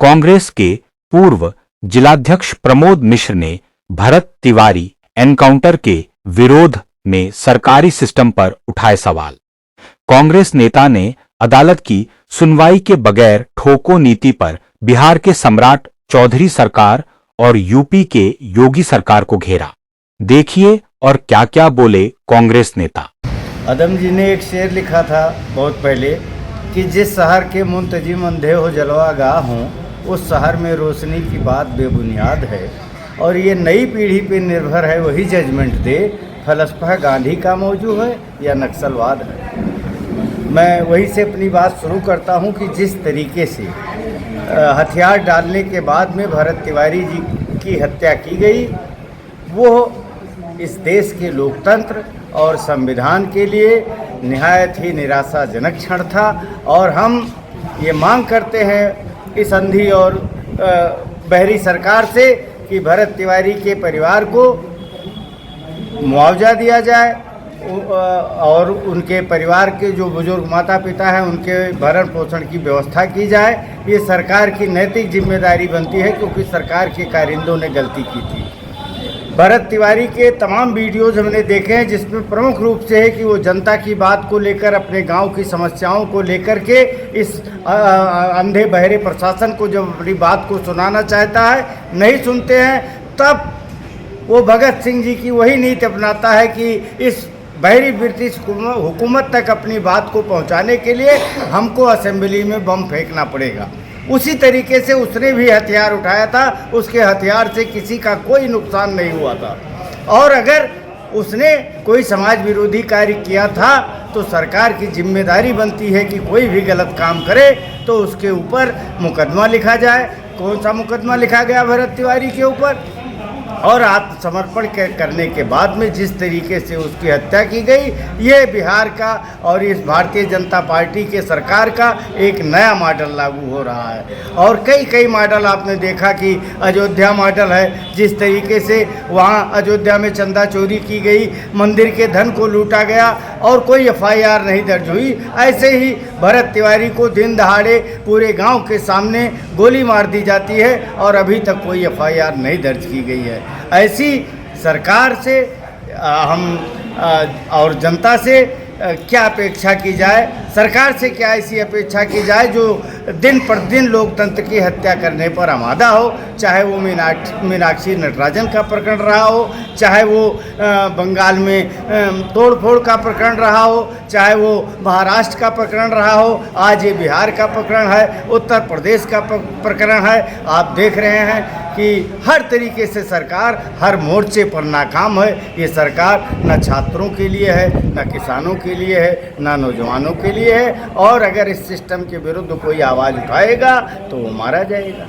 कांग्रेस के पूर्व जिलाध्यक्ष प्रमोद मिश्र ने भरत तिवारी एनकाउंटर के विरोध में सरकारी सिस्टम पर उठाए सवाल। कांग्रेस नेता ने अदालत की सुनवाई के बगैर ठोको नीति पर बिहार के सम्राट चौधरी सरकार और यूपी के योगी सरकार को घेरा। देखिए और क्या क्या बोले कांग्रेस नेता। आदम जी ने एक शेर लिखा था बहुत पहले कि जिस शहर के मुंतजिम अंधे हो जलवा गाह हों, उस शहर में रोशनी की बात बेबुनियाद है और ये नई पीढ़ी पे निर्भर है, वही जजमेंट दे फलसफा गांधी का मौजू है या नक्सलवाद है। मैं वही से अपनी बात शुरू करता हूँ कि जिस तरीके से हथियार डालने के बाद में भरत तिवारी जी की हत्या की गई, वो इस देश के लोकतंत्र और संविधान के लिए निहायत ही निराशाजनक क्षण था। और हम ये मांग करते हैं इस अंधी और बहरी सरकार से कि भरत तिवारी के परिवार को मुआवजा दिया जाए और उनके परिवार के जो बुजुर्ग माता पिता हैं उनके भरण पोषण की व्यवस्था की जाए। ये सरकार की नैतिक जिम्मेदारी बनती है क्योंकि सरकार के कारिंदों ने गलती की थी। भरत तिवारी के तमाम वीडियोज़ हमने देखे हैं जिसमें प्रमुख रूप से है कि वो जनता की बात को लेकर, अपने गांव की समस्याओं को लेकर के इस अंधे बहरे प्रशासन को जब अपनी बात को सुनाना चाहता है, नहीं सुनते हैं, तब वो भगत सिंह जी की वही नीति अपनाता है कि इस बहरी ब्रिटिश हुकूमत तक अपनी बात को पहुंचाने के लिए हमको असेंबली में बम फेंकना पड़ेगा। उसी तरीके से उसने भी हथियार उठाया था, उसके हथियार से किसी का कोई नुकसान नहीं हुआ था। और अगर उसने कोई समाज विरोधी कार्य किया था तो सरकार की जिम्मेदारी बनती है कि कोई भी गलत काम करे तो उसके ऊपर मुकदमा लिखा जाए। कौन सा मुकदमा लिखा गया भरत तिवारी के ऊपर? और आत्मसमर्पण करने के बाद में जिस तरीके से उसकी हत्या की गई, ये बिहार का और इस भारतीय जनता पार्टी के सरकार का एक नया मॉडल लागू हो रहा है। और कई मॉडल आपने देखा कि अयोध्या मॉडल है, जिस तरीके से वहाँ अयोध्या में चंदा चोरी की गई, मंदिर के धन को लूटा गया और कोई एफआईआर नहीं दर्ज हुई। ऐसे ही भरत तिवारी को दिन दहाड़े पूरे गाँव के सामने गोली मार दी जाती है और अभी तक कोई एफआईआर नहीं दर्ज की गई है। ऐसी सरकार से हम और जनता से क्या अपेक्षा की जाए? सरकार से क्या ऐसी अपेक्षा की जाए जो दिन प्रतिदिन लोकतंत्र की हत्या करने पर आमादा हो? चाहे वो मीनाक्षी नटराजन का प्रकरण रहा हो, चाहे वो बंगाल में तोड़फोड़ का प्रकरण रहा हो, चाहे वो महाराष्ट्र का प्रकरण रहा हो, आज ये बिहार का प्रकरण है, उत्तर प्रदेश का प्रकरण है। आप देख रहे हैं कि हर तरीके से सरकार हर मोर्चे पर नाकाम है। ये सरकार न छात्रों के लिए है, न किसानों के लिए है, न नौजवानों के लिए है। और अगर इस सिस्टम के विरुद्ध कोई आवाज़ उठाएगा तो वो मारा जाएगा।